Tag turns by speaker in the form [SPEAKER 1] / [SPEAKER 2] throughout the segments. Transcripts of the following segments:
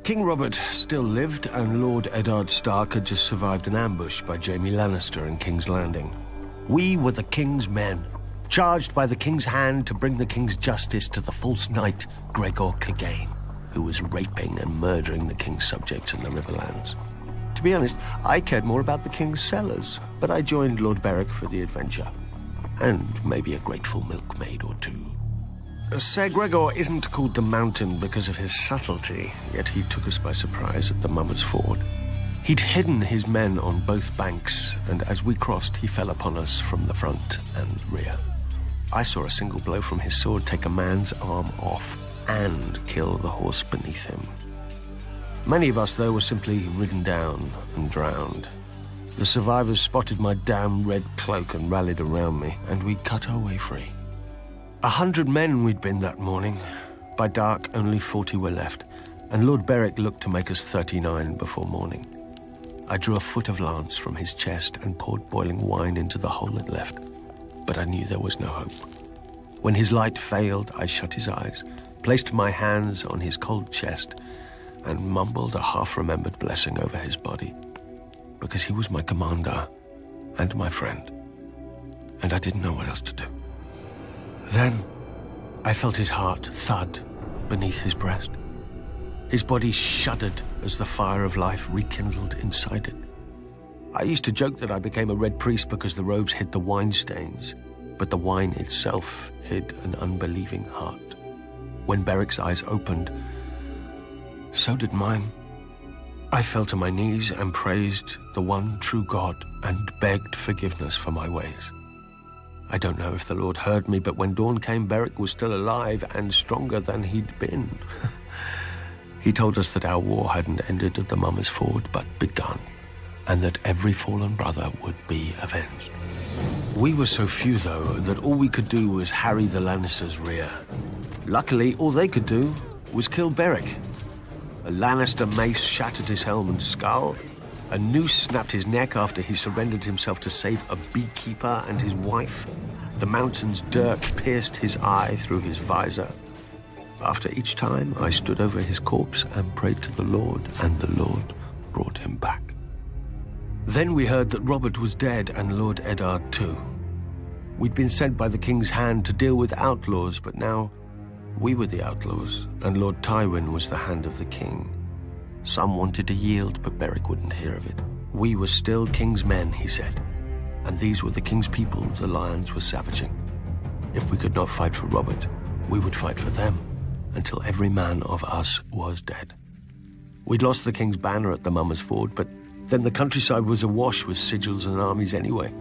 [SPEAKER 1] King Robert still lived, and Lord Eddard Stark had just survived an ambush by Jaime Lannister in King's Landing. We were the king's men, charged by the king's hand to bring the king's justice to the false knight Gregor Clegane, who was raping and murdering the king's subjects in the Riverlands. To be honest, I cared more about the king's cellars, but I joined Lord Beric for the adventure. And maybe a grateful milkmaid or two. Ser Gregor isn't called the Mountain because of his subtlety, yet he took us by surprise at the Mummers Ford. He'd hidden his men on both banks, and as we crossed, he fell upon us from the front and rear. I saw a single blow from his sword take a man's arm off and kill the horse beneath him. Many of us, though, were simply ridden down and drowned. The survivors spotted my damn red cloak and rallied around me, and we cut our way free. 100 men we'd been that morning. By dark, only 40 were left, and Lord Beric looked to make us 39 before morning. I drew a foot of lance from his chest and poured boiling wine into the hole it left, but I knew there was no hope. When his light failed, I shut his eyes, placed my hands on his cold chest, and mumbled a half-remembered blessing over his body, because he was my commander and my friend, and I didn't know what else to do. Then, I felt his heart thud beneath his breast. His body shuddered as the fire of life rekindled inside it. I used to joke that I became a red priest because the robes hid the wine stains, but the wine itself hid an unbelieving heart. When Beric's eyes opened, so did mine. I fell to my knees and praised the one true God and begged forgiveness for my ways. I don't know if the Lord heard me, but when dawn came, Beric was still alive and stronger than he'd been. He told us that our war hadn't ended at the Mummers Ford, but begun, and that every fallen brother would be avenged. We were so few, though, that all we could do was harry the Lannisters' rear. Luckily, all they could do was kill Beric. A Lannister mace shattered his helm and skull. A noose snapped his neck after he surrendered himself to save a beekeeper and his wife. The Mountain's dirk pierced his eye through his visor. After each time, I stood over his corpse and prayed to the Lord, and the Lord brought him back. Then we heard that Robert was dead, and Lord Eddard too. We'd been sent by the king's hand to deal with outlaws, but now we were the outlaws, and Lord Tywin was the hand of the king. Some wanted to yield, but Beric wouldn't hear of it. We were still king's men, he said, and these were the king's people the lions were savaging. If we could not fight for Robert, we would fight for them, until every man of us was dead. We'd lost the king's banner at the Mummers Ford, but then the countryside was awash with sigils and armies anyway.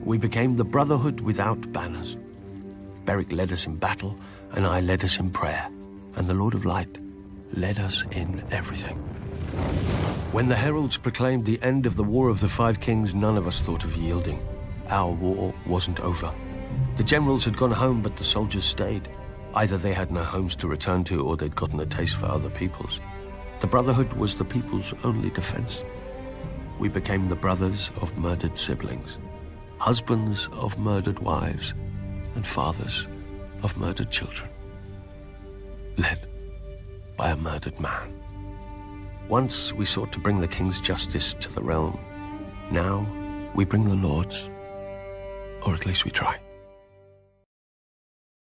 [SPEAKER 1] We became the Brotherhood without banners. Beric led us in battle, and I led us in prayer, and the Lord of Light led us in everything. When the heralds proclaimed the end of the War of the Five Kings, none of us thought of yielding. Our war wasn't over. The generals had gone home, but the soldiers stayed. Either they had no homes to return to, or they'd gotten a taste for other peoples. The Brotherhood was the people's only defense. We became the brothers of murdered siblings, husbands of murdered wives, and fathers of murdered children, led by a murdered man. Once we sought to bring the king's justice to the realm. Now we bring the Lord's, or at least we try.